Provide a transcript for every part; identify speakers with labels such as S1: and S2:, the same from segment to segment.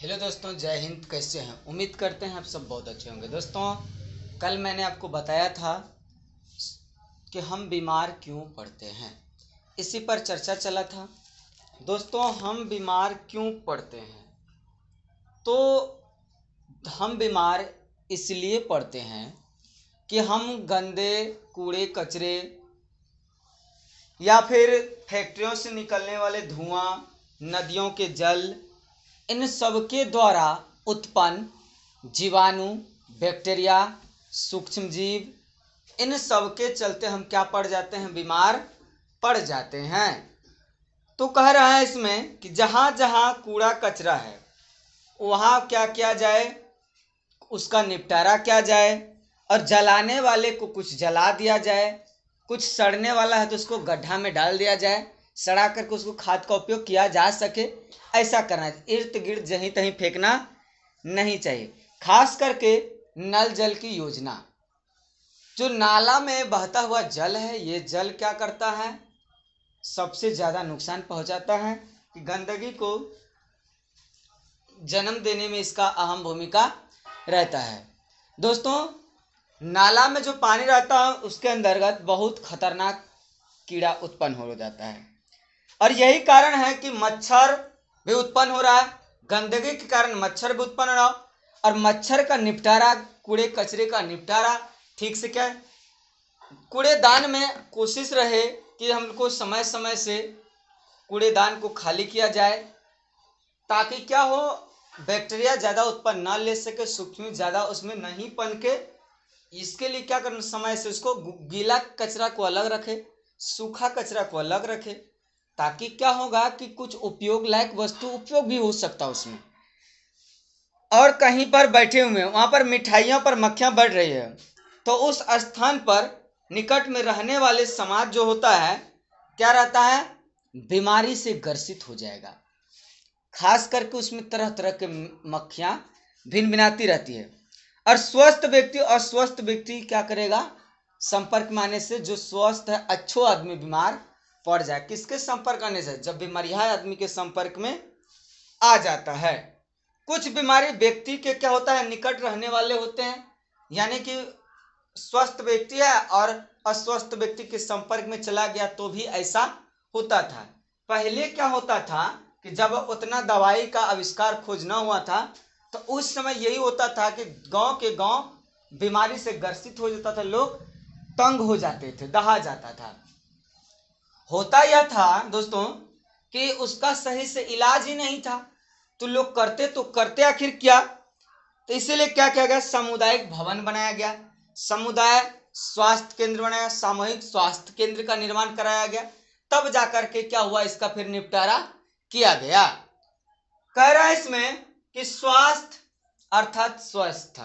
S1: Hello दोस्तों, जय हिंद। कैसे हैं? उम्मीद करते हैं आप सब बहुत अच्छे होंगे। दोस्तों, कल मैंने आपको बताया था कि हम बीमार क्यों पड़ते हैं, इसी पर चर्चा चला था। दोस्तों, हम बीमार क्यों पड़ते हैं? तो हम बीमार इसलिए पड़ते हैं कि हम गंदे कूड़े कचरे या फिर फैक्ट्रियों से निकलने वाले धुआं, नदियों के जल, इन सबके द्वारा उत्पन्न जीवाणु, बैक्टीरिया, सूक्ष्म जीव, इन सब के चलते हम क्या पड़ जाते हैं? बीमार पड़ जाते हैं। तो कह रहा है इसमें कि जहाँ जहाँ कूड़ा कचरा है वहाँ क्या किया जाए, उसका निपटारा किया जाए, और जलाने वाले को कुछ जला दिया जाए, कुछ सड़ने वाला है तो उसको गड्ढा में डाल दिया जाए, सड़ा करके उसको खाद का उपयोग किया जा सके। ऐसा करना है, इर्द गिर्द जहीं तहीं फेंकना नहीं चाहिए। खास करके नल जल की योजना, जो नाला में बहता हुआ जल है, ये जल क्या करता है? सबसे ज़्यादा नुकसान पहुंचाता है कि गंदगी को जन्म देने में इसका अहम भूमिका रहता है। दोस्तों, नाला में जो पानी रहता है उसके अंतर्गत बहुत खतरनाक कीड़ा उत्पन्न हो जाता है, और यही कारण है कि मच्छर भी उत्पन्न हो रहा है। गंदगी के कारण मच्छर भी उत्पन्न हो रहा है, और मच्छर का निपटारा, कूड़े कचरे का निपटारा ठीक से क्या है? कूड़ेदान में कोशिश रहे कि हमको समय समय से कूड़ेदान को खाली किया जाए, ताकि क्या हो, बैक्टीरिया ज़्यादा उत्पन्न ना ले सके, सूक्ष्म ज़्यादा उसमें नहीं पनके। इसके लिए क्या करना, समय से उसको गीला कचरा को अलग रखे, सूखा कचरा को अलग रखे, ताकि क्या होगा कि कुछ उपयोग लायक वस्तु उपयोग भी हो सकता उसमें। और कहीं पर बैठे हुए वहां पर मिठाइयों पर मक्खियां बढ़ रही है, तो उस स्थान पर निकट में रहने वाले समाज जो होता है, क्या रहता है? बीमारी से ग्रसित हो जाएगा। खास करके उसमें तरह तरह के मक्खियां भिन भिनाती रहती है, और स्वस्थ व्यक्ति और अस्वस्थ व्यक्ति क्या करेगा? संपर्क में आने से जो स्वस्थ है, अच्छो आदमी बीमार पड़ जाए। किसके संपर्क आने से? जब बीमारियां आदमी के संपर्क में आ जाता है। कुछ बीमारी व्यक्ति के क्या होता है? निकट रहने वाले होते हैं, यानी कि स्वस्थ व्यक्ति है और अस्वस्थ व्यक्ति के संपर्क में चला गया तो भी ऐसा होता था। पहले क्या होता था कि जब उतना दवाई का आविष्कार खोज न हुआ था, तो उस समय यही होता था कि गांव के गांव बीमारी से ग्रसित हो जाता था, लोग तंग हो जाते थे, दहा जाता था। होता यह था दोस्तों कि उसका सही से इलाज ही नहीं था, तो लोग करते आखिर क्या? तो इसीलिए क्या किया गया? सामुदायिक भवन बनाया गया, समुदाय स्वास्थ्य केंद्र बनाया, सामूहिक स्वास्थ्य केंद्र का निर्माण कराया गया। तब जाकर के क्या हुआ? इसका फिर निपटारा किया गया। कह रहा है इसमें कि स्वास्थ्य अर्थात स्वस्थ,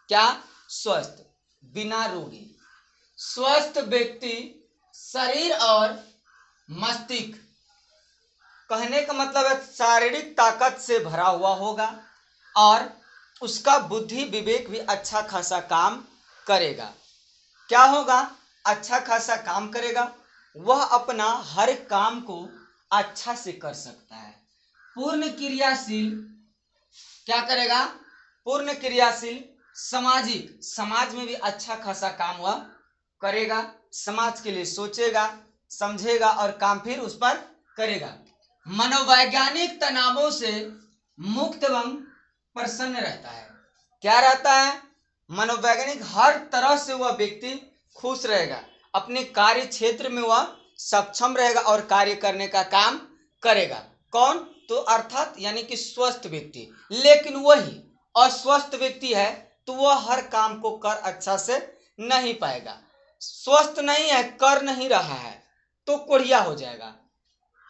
S1: क्या? स्वस्थ, बिना रोगी। स्वस्थ व्यक्ति शरीर और मस्तिष्क, कहने का मतलब है शारीरिक ताकत से भरा हुआ होगा, और उसका बुद्धि विवेक भी अच्छा खासा काम करेगा। क्या होगा? अच्छा खासा काम करेगा। वह अपना हर काम को अच्छा से कर सकता है। पूर्ण क्रियाशील, क्या करेगा? पूर्ण क्रियाशील, सामाजिक, समाज में भी अच्छा खासा काम वह करेगा, समाज के लिए सोचेगा, समझेगा और काम फिर उस पर करेगा। मनोवैज्ञानिक तनावों से मुक्त एवं प्रसन्न रहता है। क्या रहता है? मनोवैज्ञानिक, हर तरह से वह व्यक्ति खुश रहेगा, अपने कार्य क्षेत्र में वह सक्षम रहेगा और कार्य करने का काम करेगा। कौन? तो अर्थात यानी कि स्वस्थ व्यक्ति। लेकिन वही अस्वस्थ व्यक्ति है तो वह हर काम को कर अच्छा से नहीं पाएगा। स्वस्थ नहीं है, कर नहीं रहा है, तो कोढ़िया हो जाएगा,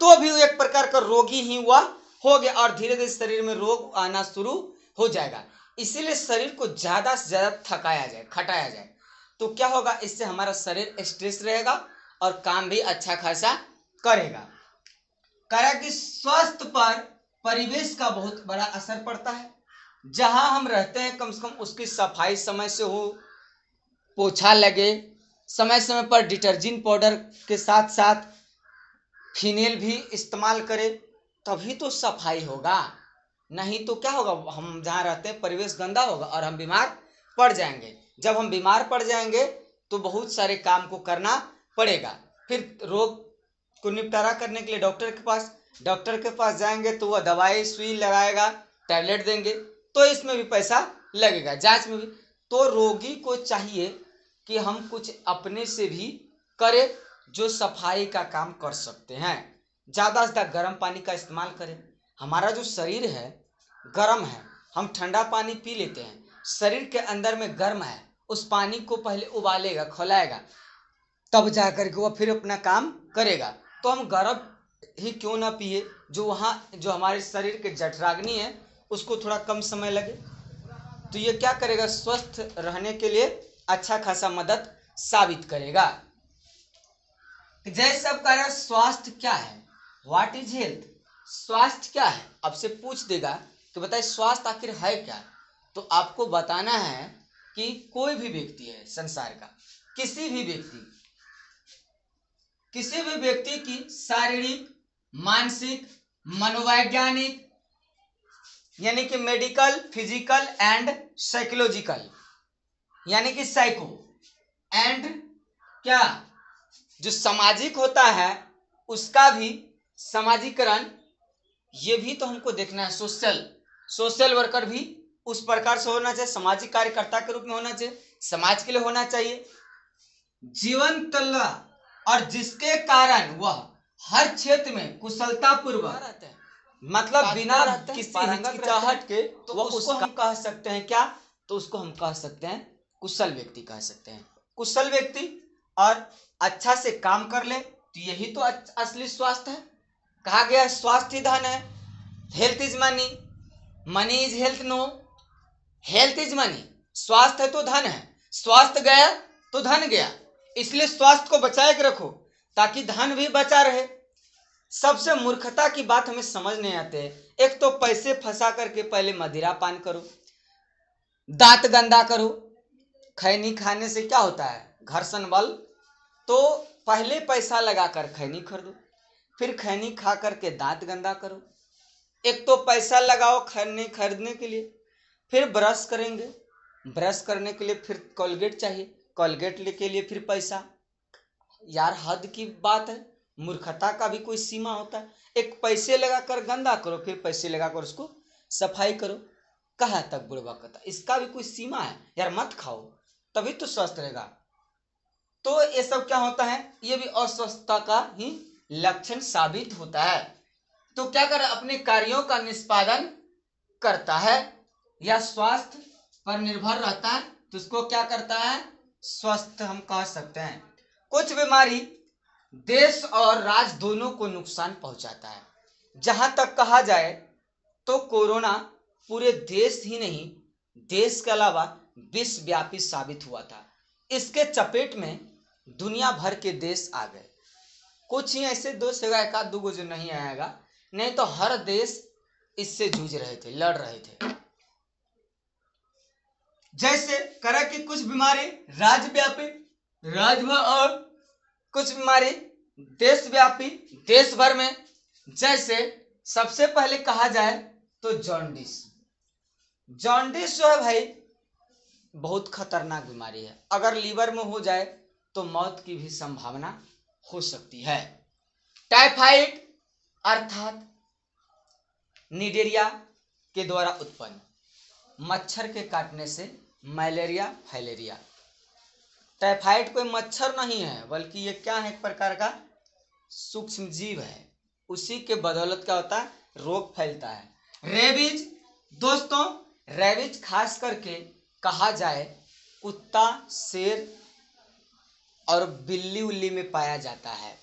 S1: तो भी एक प्रकार का रोगी ही हुआ हो गया, और धीरे धीरे शरीर में रोग आना शुरू हो जाएगा। इसीलिए शरीर को ज्यादा से ज्यादा थकाया जाए, खटाया जाए, तो क्या होगा? इससे हमारा शरीर स्ट्रेस रहेगा और काम भी अच्छा खासा करेगा। कहा कि स्वास्थ्य पर परिवेश का बहुत बड़ा असर पड़ता है। जहां हम रहते हैं कम से कम उसकी सफाई समय से हो, पोछा लगे, समय समय पर डिटर्जेंट पाउडर के साथ साथ फिनेल भी इस्तेमाल करें, तभी तो सफाई होगा। नहीं तो क्या होगा, हम जहाँ रहते हैं परिवेश गंदा होगा और हम बीमार पड़ जाएंगे। जब हम बीमार पड़ जाएंगे तो बहुत सारे काम को करना पड़ेगा। फिर रोग को निपटारा करने के लिए डॉक्टर के पास जाएंगे तो वह दवाई सुई लगाएगा, टैबलेट देंगे, तो इसमें भी पैसा लगेगा, जांच में भी। तो रोगी को चाहिए कि हम कुछ अपने से भी करें जो सफाई का काम कर सकते हैं। ज़्यादा से ज़्यादा गर्म पानी का इस्तेमाल करें। हमारा जो शरीर है गर्म है, हम ठंडा पानी पी लेते हैं, शरीर के अंदर में गर्म है, उस पानी को पहले उबालेगा, खौलाएगा, तब जा कर के वह फिर अपना काम करेगा। तो हम गर्म ही क्यों ना पिए, जो हमारे शरीर के जठराग्नि है उसको थोड़ा कम समय लगे। तो ये क्या करेगा, स्वस्थ रहने के लिए अच्छा खासा मदद साबित करेगा। जैसे अब कह रहे स्वास्थ्य क्या है, व्हाट इज हेल्थ, स्वास्थ्य क्या है, आपसे पूछ देगा कि बताइए स्वास्थ्य आखिर है क्या। तो आपको बताना है कि कोई भी व्यक्ति है संसार का, किसी भी व्यक्ति की शारीरिक, मानसिक, मनोवैज्ञानिक यानी कि मेडिकल, फिजिकल एंड साइकोलॉजिकल यानी कि साइको एंड क्या जो सामाजिक होता है उसका भी समाजीकरण, ये भी तो हमको देखना है। सोशल वर्कर भी उस प्रकार से होना चाहिए, सामाजिक कार्यकर्ता के रूप में होना चाहिए, समाज के लिए होना चाहिए, जीवन तल्ला, और जिसके कारण वह हर क्षेत्र में कुशलता पूर्वक रहते हैं, मतलब बिना किसी हिचकिचाहट के, तो उसको हम कह सकते हैं क्या, तो उसको हम कह सकते हैं कुशल व्यक्ति कह सकते हैं। कुशल व्यक्ति और अच्छा से काम कर ले तो यही तो असली स्वास्थ्य है। कहा गया स्वास्थ्य ही धन है, health is money, money is health, no, health is money, स्वास्थ्य है तो धन है, स्वास्थ्य गया तो धन गया, इसलिए स्वास्थ्य को बचाए के रखो ताकि धन भी बचा रहे। सबसे मूर्खता की बात हमें समझ नहीं आते, एक तो पैसे फंसा करके पहले मदिरा पान करो, दांत गंदा करो, खैनी खाने से क्या होता है, घर्षण बल, तो पहले पैसा लगाकर खैनी खरीदो, फिर खैनी खा करके दांत गंदा करो। एक तो पैसा लगाओ खैनी खरीदने के लिए, फिर ब्रश करेंगे, ब्रश करने के लिए फिर कोलगेट चाहिए, कोलगेट के लिए फिर पैसा। यार हद की बात है, मूर्खता का भी कोई सीमा होता है। एक पैसे लगाकर गंदा करो, फिर पैसे लगाकर उसको सफाई करो, कहाँ तक बुड़बकता, इसका भी कोई सीमा है यार। मत खाओ तभी तो स्वस्थ रहेगा। तो ये सब क्या होता है, ये भी अस्वस्थता का ही लक्षण साबित होता है। तो क्या कर अपने कार्यों का निष्पादन करता है या स्वास्थ्य पर निर्भर रहता है, तो उसको क्या करता है, स्वस्थ हम कह सकते हैं। कुछ बीमारी देश और राज्य दोनों को नुकसान पहुंचाता है। जहां तक कहा जाए तो कोरोना पूरे देश ही नहीं, देश के अलावा विश्वव्यापी साबित हुआ था। इसके चपेट में दुनिया भर के देश आ गए। कुछ ही ऐसे देश होगा, एक आध दो जो नहीं आएगा, नहीं तो हर देश इससे जूझ रहे थे, लड़ रहे थे। जैसे करा कि कुछ बीमारी राज्यव्यापी, और कुछ बीमारी देशव्यापी, देश भर में। जैसे सबसे पहले कहा जाए तो जॉन्डिस जो है भाई बहुत खतरनाक बीमारी है, अगर लीवर में हो जाए तो मौत की भी संभावना हो सकती है। टाइफाइड अर्थात निडेरिया के द्वारा उत्पन्न मच्छर के काटने से मलेरिया फैलेरिया। टाइफाइड कोई मच्छर नहीं है बल्कि ये क्या है, एक प्रकार का सूक्ष्म जीव है, उसी के बदौलत क्या होता है, रोग फैलता है। रेबीज, दोस्तों रेबीज खास करके कहा जाए कुत्ता, शेर और बिल्ली उल्ली में पाया जाता है,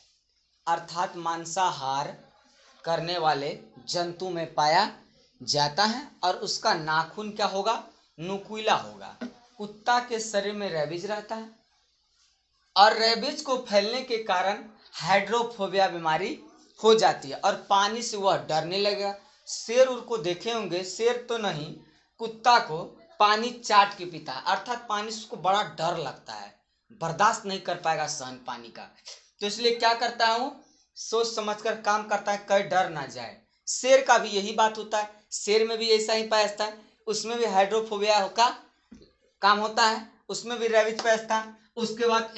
S1: अर्थात मांसाहार करने वाले जंतु में पाया जाता है, और उसका नाखून क्या होगा, नुकीला होगा। कुत्ता के शरीर में रेबीज रहता है और रेबीज को फैलने के कारण हाइड्रोफोबिया बीमारी हो जाती है और पानी से वह डरने लगेगा। शेर उनको देखे होंगे, शेर तो नहीं, कुत्ता को पानी चाट के पीता है, अर्थात पानी से उसको बड़ा डर लगता है, बर्दाश्त नहीं कर पाएगा सहन पानी का, तो इसलिए क्या करता है वो सोच समझकर काम करता है, कहीं डर ना जाए। शेर का भी यही बात होता है, शेर में भी ऐसा ही पाया है, उसमें भी हाइड्रोफोबिया का काम होता है, उसमें भी रेबीज पाया है। उसके बाद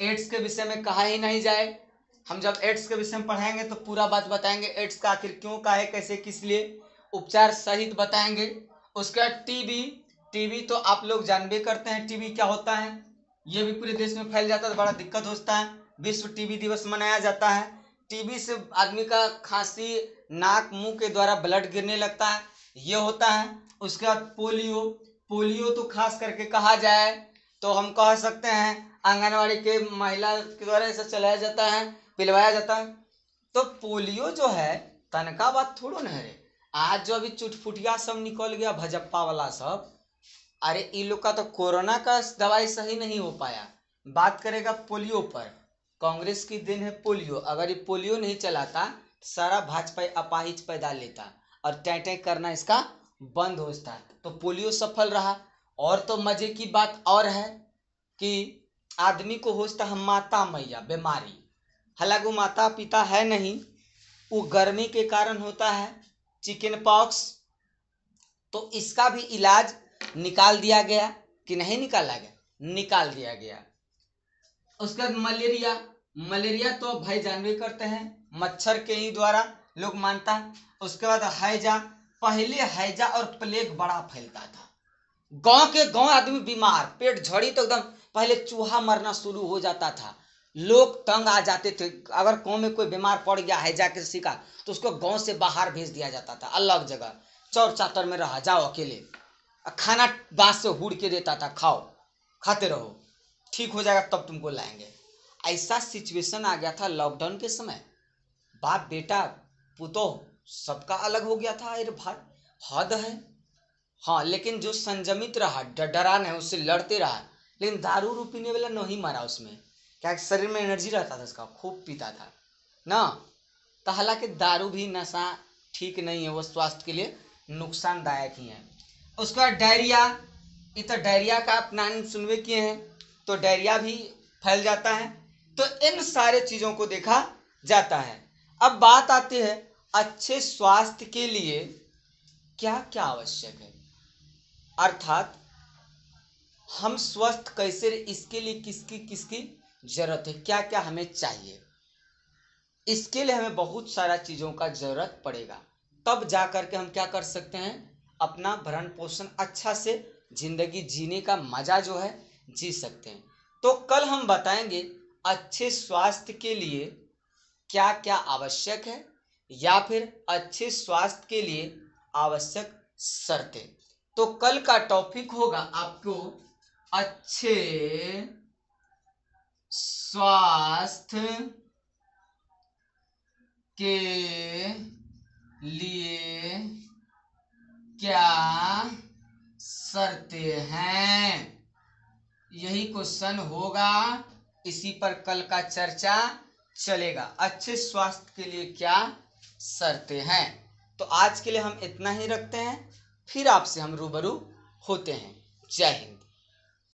S1: एड्स के विषय में कहा ही नहीं जाए, हम जब एड्स के विषय में पढ़ाएंगे तो पूरा बात बताएंगे, एड्स का आखिर क्यों का है, कैसे किस लिए, उपचार सहित बताएंगे। उसके बाद टीबी तो आप लोग जानबे करते हैं टीबी क्या होता है, ये भी पूरे देश में फैल जाता है तो बड़ा दिक्कत होता है। विश्व टीबी दिवस मनाया जाता है। टीबी से आदमी का खांसी, नाक मुंह के द्वारा ब्लड गिरने लगता है, ये होता है। उसके बाद पोलियो तो खास करके कहा जाए तो हम कह सकते हैं आंगनवाड़ी के महिला के द्वारा ऐसा चलाया जाता है, पिलवाया जाता है। तो पोलियो जो है तनका बात थोड़ो न है, आज जो अभी चुटपुटिया सब निकल गया भजप्पा वाला सब, अरे इन लोग का तो कोरोना का दवाई सही नहीं हो पाया, बात करेगा पोलियो पर। कांग्रेस की दिन है पोलियो, अगर ये पोलियो नहीं चलाता सारा भाजपा अपाहिज पैदा लेता और टैं करना इसका बंद होता, तो पोलियो सफल रहा। और तो मजे की बात और है कि आदमी को होता है माता मैया बीमारी, हालांकि वो माता पिता है नहीं, वो गर्मी के कारण होता है चिकन पॉक्स, तो इसका भी इलाज निकाल दिया गया कि नहीं निकाला गया, निकाल दिया गया। उसके बाद मलेरिया तो भाई जानबे करते हैं मच्छर के ही द्वारा लोग मानता है। उसके बाद हैजा, पहले हैजा और प्लेग बड़ा फैलता था, गांव के गांव आदमी बीमार, पेट झड़ी तो एकदम पहले चूहा मरना शुरू हो जाता था, लोग तंग आ जाते थे। अगर गांव में कोई बीमार पड़ गया हैजा के शिका तो उसको गांव से बाहर भेज दिया जाता था, अलग जगह चौर चातर में रहा, जाओ अकेले, खाना बांस से हुड़ के देता था, खाओ खाते रहो ठीक हो जाएगा तब तुमको लाएंगे। ऐसा सिचुएशन आ गया था लॉकडाउन के समय, बाप बेटा पुतोह सबका अलग हो गया था। अरे भाई हद है। हाँ लेकिन जो संयमित रहा, डरा नहीं, उससे लड़ते रहा, लेकिन दारू रू पीने वाला नहीं मरा उसमें, क्या शरीर में एनर्जी रहता था उसका, खूब पीता था ना। तो हालांकि दारू भी नशा ठीक नहीं है, वो स्वास्थ्य के लिए नुकसानदायक ही है। उसके बाद डायरिया, ये तो डायरिया का आप नाम सुनवे किए हैं, तो डायरिया भी फैल जाता है। तो इन सारे चीज़ों को देखा जाता है। अब बात आती है अच्छे स्वास्थ्य के लिए क्या क्या आवश्यक है, अर्थात हम स्वस्थ कैसे रहे, इसके लिए किसकी किसकी जरूरत है, क्या क्या हमें चाहिए। इसके लिए हमें बहुत सारा चीज़ों का जरूरत पड़ेगा, तब जा कर के हम क्या कर सकते हैं, अपना भरण पोषण अच्छा से जिंदगी जीने का मजा जो है जी सकते हैं। तो कल हम बताएंगे अच्छे स्वास्थ्य के लिए क्या क्या आवश्यक है, या फिर अच्छे स्वास्थ्य के लिए आवश्यक शर्तें। तो कल का टॉपिक होगा आपको अच्छे स्वास्थ्य के लिए क्या शर्तें हैं, यही क्वेश्चन होगा, इसी पर कल का चर्चा चलेगा। अच्छे स्वास्थ्य के लिए क्या शर्तें हैं। तो आज के लिए हम इतना ही रखते हैं, फिर आपसे हम रूबरू होते हैं। जय हिंद।